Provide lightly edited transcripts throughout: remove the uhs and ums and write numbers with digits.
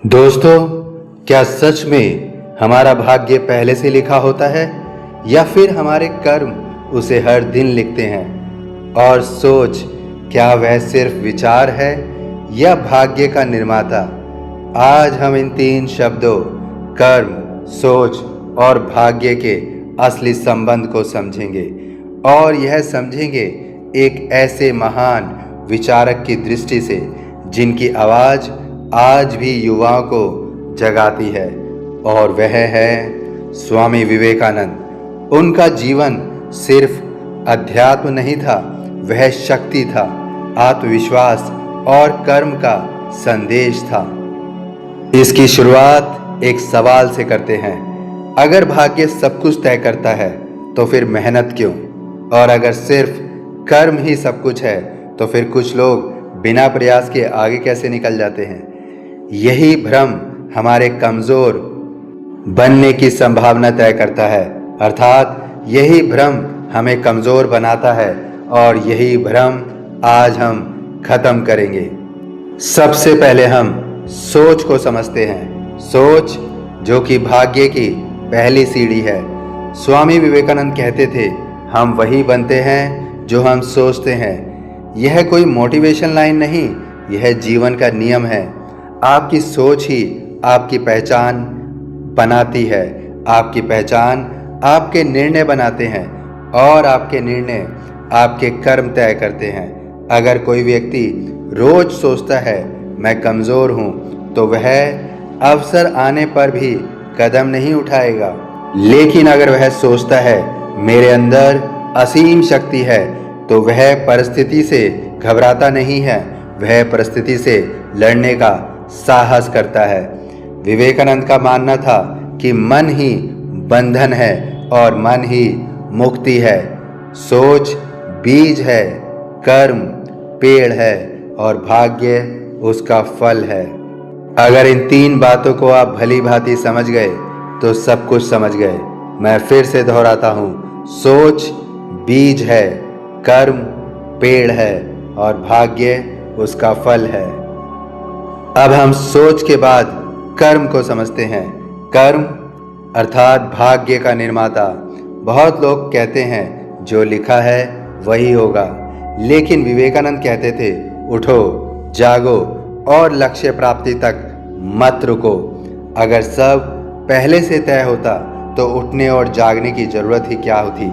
दोस्तों, क्या सच में हमारा भाग्य पहले से लिखा होता है या फिर हमारे कर्म उसे हर दिन लिखते हैं? और सोच, क्या वह सिर्फ विचार है या भाग्य का निर्माता? आज हम इन तीन शब्दों कर्म, सोच और भाग्य के असली संबंध को समझेंगे और यह समझेंगे एक ऐसे महान विचारक की दृष्टि से जिनकी आवाज़ आज भी युवाओं को जगाती है, और वह है स्वामी विवेकानंद। उनका जीवन सिर्फ अध्यात्म नहीं था, वह शक्ति था, आत्मविश्वास और कर्म का संदेश था। इसकी शुरुआत एक सवाल से करते हैं। अगर भाग्य सब कुछ तय करता है तो फिर मेहनत क्यों? और अगर सिर्फ कर्म ही सब कुछ है तो फिर कुछ लोग बिना प्रयास के आगे कैसे निकल जाते हैं? यही भ्रम हमारे कमज़ोर बनने की संभावना तय करता है, अर्थात यही भ्रम हमें कमज़ोर बनाता है और यही भ्रम आज हम खत्म करेंगे। सबसे पहले हम सोच को समझते हैं। सोच जो कि भाग्य की पहली सीढ़ी है। स्वामी विवेकानंद कहते थे, हम वही बनते हैं जो हम सोचते हैं। यह कोई मोटिवेशन लाइन नहीं, यह जीवन का नियम है। आपकी सोच ही आपकी पहचान बनाती है, आपकी पहचान आपके निर्णय बनाते हैं और आपके निर्णय आपके कर्म तय करते हैं। अगर कोई व्यक्ति रोज सोचता है मैं कमज़ोर हूँ, तो वह अवसर आने पर भी कदम नहीं उठाएगा। लेकिन अगर वह सोचता है मेरे अंदर असीम शक्ति है, तो वह परिस्थिति से घबराता नहीं है, वह परिस्थिति से लड़ने का साहस करता है। विवेकानंद का मानना था कि मन ही बंधन है और मन ही मुक्ति है। सोच बीज है, कर्म पेड़ है और भाग्य उसका फल है। अगर इन तीन बातों को आप भली भांति समझ गए तो सब कुछ समझ गए। मैं फिर से दोहराता हूँ, सोच बीज है, कर्म पेड़ है और भाग्य उसका फल है। अब हम सोच के बाद कर्म को समझते हैं। कर्म अर्थात भाग्य का निर्माता। बहुत लोग कहते हैं जो लिखा है वही होगा, लेकिन विवेकानंद कहते थे उठो, जागो और लक्ष्य प्राप्ति तक मत रुको। अगर सब पहले से तय होता तो उठने और जागने की जरूरत ही क्या होती?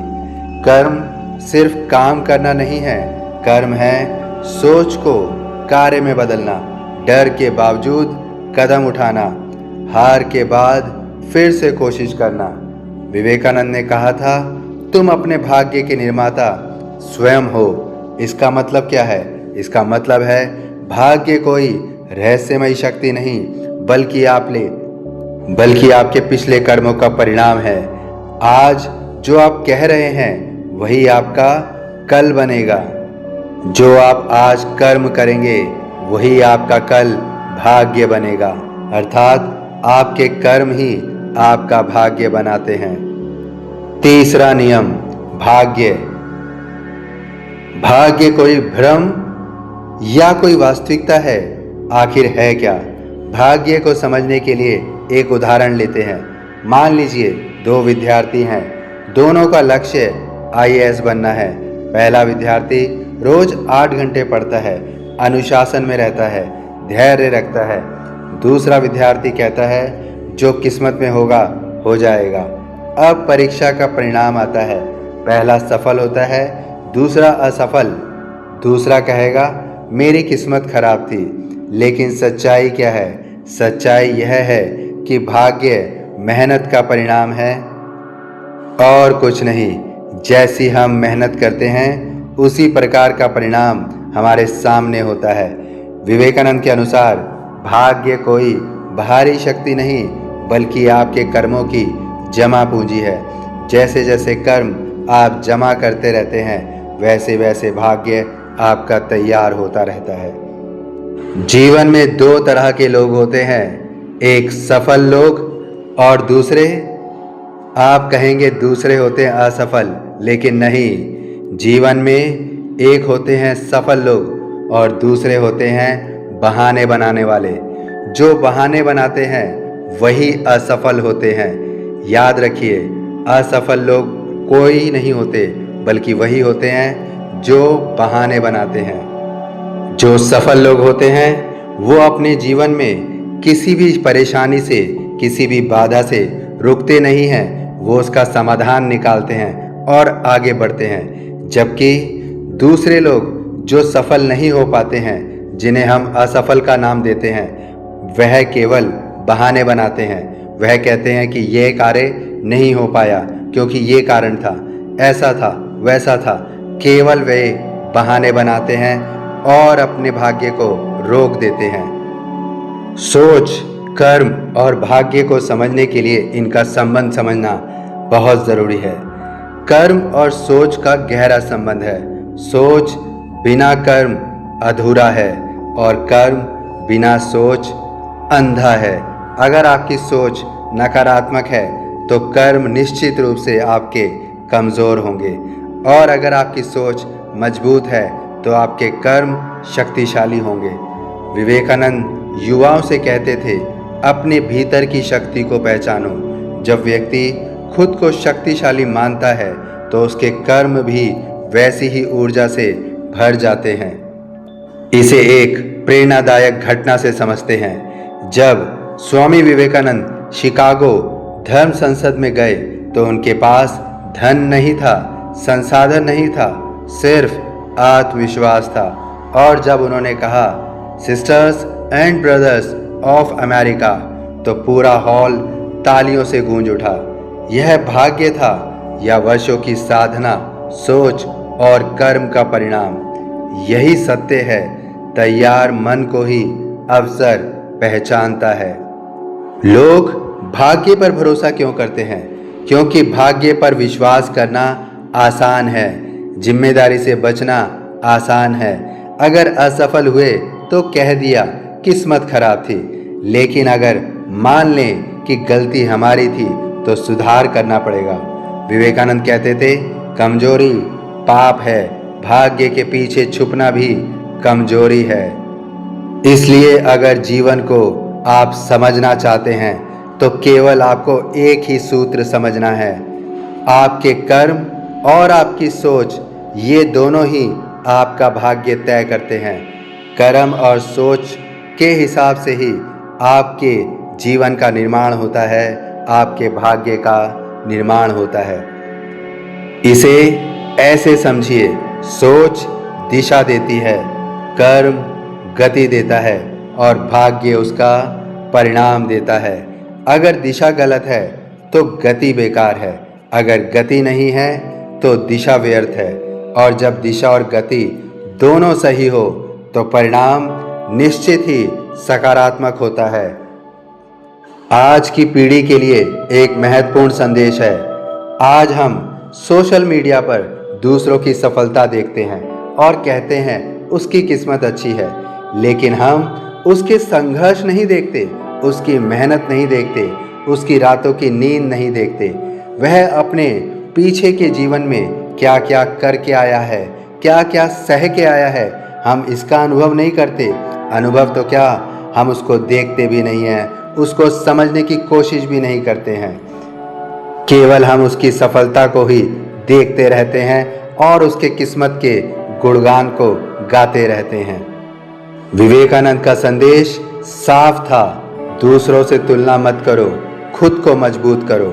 कर्म सिर्फ काम करना नहीं है, कर्म है सोच को कार्य में बदलना, डर के बावजूद कदम उठाना, हार के बाद फिर से कोशिश करना। विवेकानंद ने कहा था, तुम अपने भाग्य के निर्माता स्वयं हो। इसका मतलब क्या है? इसका मतलब है भाग्य कोई रहस्यमयी शक्ति नहीं, बल्कि आपके पिछले कर्मों का परिणाम है। आज जो आप कह रहे हैं वही आपका कल बनेगा। जो आप आज कर्म करेंगे वही आपका कल भाग्य बनेगा, अर्थात आपके कर्म ही आपका भाग्य बनाते हैं। तीसरा नियम, भाग्य कोई भ्रम या कोई वास्तविकता है? आखिर है क्या? भाग्य को समझने के लिए एक उदाहरण लेते हैं। मान लीजिए दो विद्यार्थी हैं, दोनों का लक्ष्य IAS बनना है। पहला विद्यार्थी रोज 8 घंटे पढ़ता है, अनुशासन में रहता है, धैर्य रखता है। दूसरा विद्यार्थी कहता है जो किस्मत में होगा हो जाएगा। अब परीक्षा का परिणाम आता है, पहला सफल होता है, दूसरा असफल। दूसरा कहेगा मेरी किस्मत खराब थी, लेकिन सच्चाई क्या है? सच्चाई यह है कि भाग्य मेहनत का परिणाम है और कुछ नहीं। जैसी हम मेहनत करते हैं उसी प्रकार का परिणाम हमारे सामने होता है। विवेकानंद के अनुसार भाग्य कोई बाहरी शक्ति नहीं, बल्कि आपके कर्मों की जमा पूंजी है। जैसे जैसे कर्म आप जमा करते रहते हैं, वैसे वैसे भाग्य आपका तैयार होता रहता है। जीवन में दो तरह के लोग होते हैं, एक सफल लोग और दूसरे, आप कहेंगे दूसरे होते हैं असफल, लेकिन नहीं। जीवन में एक होते हैं सफल लोग और दूसरे होते हैं बहाने बनाने वाले। जो बहाने बनाते हैं वही असफल होते हैं। याद रखिए, असफल लोग कोई नहीं होते, बल्कि वही होते हैं जो बहाने बनाते हैं। जो सफल लोग होते हैं वो अपने जीवन में किसी भी परेशानी से, किसी भी बाधा से रुकते नहीं हैं। वो उसका समाधान निकालते हैं और आगे बढ़ते हैं। जबकि दूसरे लोग जो सफल नहीं हो पाते हैं, जिन्हें हम असफल का नाम देते हैं, वह केवल बहाने बनाते हैं। वह कहते हैं कि यह कार्य नहीं हो पाया क्योंकि ये कारण था, ऐसा था, वैसा था। केवल वे बहाने बनाते हैं और अपने भाग्य को रोक देते हैं। सोच, कर्म और भाग्य को समझने के लिए इनका संबंध समझना बहुत ज़रूरी है। कर्म और सोच का गहरा संबंध है। सोच बिना कर्म अधूरा है और कर्म बिना सोच अंधा है। अगर आपकी सोच नकारात्मक है तो कर्म निश्चित रूप से आपके कमज़ोर होंगे, और अगर आपकी सोच मजबूत है तो आपके कर्म शक्तिशाली होंगे। विवेकानंद युवाओं से कहते थे, अपने भीतर की शक्ति को पहचानो। जब व्यक्ति खुद को शक्तिशाली मानता है तो उसके कर्म भी वैसी ही ऊर्जा से भर जाते हैं। इसे एक प्रेरणादायक घटना से समझते हैं। जब स्वामी विवेकानंद शिकागो धर्म संसद में गए तो उनके पास धन नहीं था, संसाधन नहीं था, सिर्फ आत्मविश्वास था। और जब उन्होंने कहा, sisters and brothers of America, तो पूरा हॉल तालियों से गूंज उठा। यह भाग्य था या वर्षों की साधना, सोच और कर्म का परिणाम? यही सत्य है, तैयार मन को ही अवसर पहचानता है। लोग भाग्य पर भरोसा क्यों करते हैं? क्योंकि भाग्य पर विश्वास करना आसान है, जिम्मेदारी से बचना आसान है। अगर असफल हुए तो कह दिया किस्मत खराब थी, लेकिन अगर मान लें कि गलती हमारी थी तो सुधार करना पड़ेगा। विवेकानंद कहते थे, कमजोरी पाप है, भाग्य के पीछे छुपना भी कमजोरी है। इसलिए अगर जीवन को आप समझना चाहते हैं तो केवल आपको एक ही सूत्र समझना है, आपके कर्म और आपकी सोच, ये दोनों ही आपका भाग्य तय करते हैं। कर्म और सोच के हिसाब से ही आपके जीवन का निर्माण होता है, आपके भाग्य का निर्माण होता है। इसे ऐसे समझिए, सोच दिशा देती है, कर्म गति देता है और भाग्य उसका परिणाम देता है। अगर दिशा गलत है तो गति बेकार है, अगर गति नहीं है तो दिशा व्यर्थ है, और जब दिशा और गति दोनों सही हो तो परिणाम निश्चित ही सकारात्मक होता है। आज की पीढ़ी के लिए एक महत्वपूर्ण संदेश है। आज हम सोशल मीडिया पर दूसरों की सफलता देखते हैं और कहते हैं उसकी किस्मत अच्छी है, लेकिन हम उसके संघर्ष नहीं देखते, उसकी मेहनत नहीं देखते, उसकी रातों की नींद नहीं देखते। वह अपने पीछे के जीवन में क्या क्या करके आया है, क्या क्या सह के आया है, हम इसका अनुभव नहीं करते। अनुभव तो क्या, हम उसको देखते भी नहीं हैं, उसको समझने की कोशिश भी नहीं करते हैं। केवल हम उसकी सफलता को ही देखते रहते हैं और उसके किस्मत के गुणगान को गाते रहते हैं। विवेकानंद का संदेश साफ था, दूसरों से तुलना मत करो, खुद को मजबूत करो।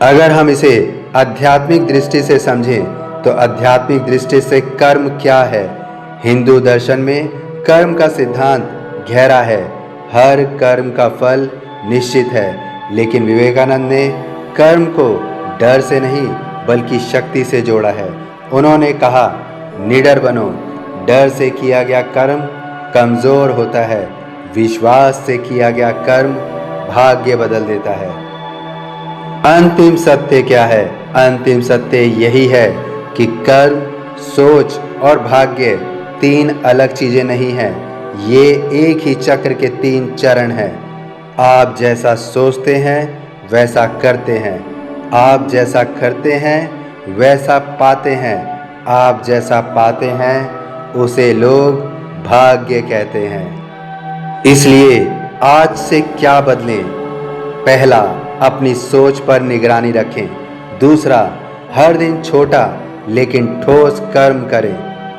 अगर हम इसे आध्यात्मिक दृष्टि से समझें तो आध्यात्मिक दृष्टि से कर्म क्या है? हिंदू दर्शन में कर्म का सिद्धांत गहरा है, हर कर्म का फल निश्चित है। लेकिन विवेकानंद ने कर्म को डर से नहीं बल्कि शक्ति से जोड़ा है। उन्होंने कहा, निडर बनो, डर से किया गया कर्म कमज़ोर होता है, विश्वास से किया गया कर्म भाग्य बदल देता है। अंतिम सत्य क्या है? अंतिम सत्य यही है कि कर्म, सोच और भाग्य तीन अलग चीज़ें नहीं हैं, ये एक ही चक्र के तीन चरण हैं। आप जैसा सोचते हैं वैसा करते हैं, आप जैसा करते हैं वैसा पाते हैं, आप जैसा पाते हैं उसे लोग भाग्य कहते हैं। इसलिए आज से क्या बदलें? पहला, अपनी सोच पर निगरानी रखें। दूसरा, हर दिन छोटा लेकिन ठोस कर्म करें।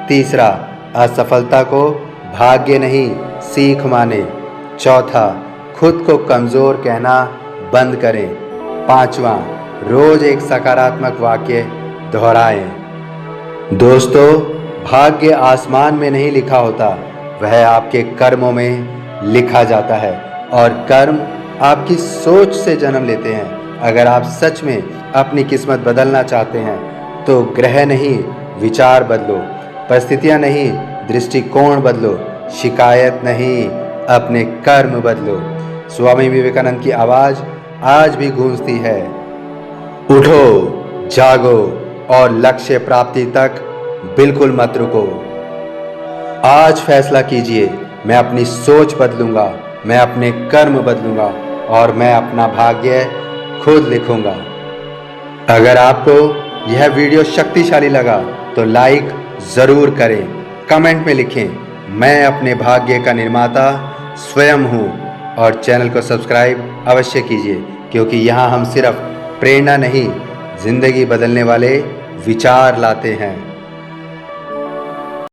तीसरा, असफलता को भाग्य नहीं सीख माने। चौथा, खुद को कमज़ोर कहना बंद करें। पांचवा, रोज एक सकारात्मक वाक्य दोहराएं। दोस्तों, भाग्य आसमान में नहीं लिखा होता, वह आपके कर्मों में लिखा जाता है और कर्म आपकी सोच से जन्म लेते हैं। अगर आप सच में अपनी किस्मत बदलना चाहते हैं तो ग्रह नहीं विचार बदलो, परिस्थितियां नहीं दृष्टिकोण बदलो, शिकायत नहीं अपने कर्म बदलो। स्वामी विवेकानंद की आवाज़ आज भी गूंजती है। उठो, जागो और लक्ष्य प्राप्ति तक बिल्कुल मत रुको। आज फैसला कीजिए, मैं अपनी सोच बदलूंगा, मैं अपने कर्म बदलूंगा और मैं अपना भाग्य खुद लिखूंगा। अगर आपको यह वीडियो शक्तिशाली लगा तो लाइक ज़रूर करें, कमेंट में लिखें, मैं अपने भाग्य का निर्माता स्वयं हूँ, और चैनल को सब्सक्राइब अवश्य कीजिए, क्योंकि यहाँ हम सिर्फ प्रेरणा नहीं, जिंदगी बदलने वाले विचार लाते हैं।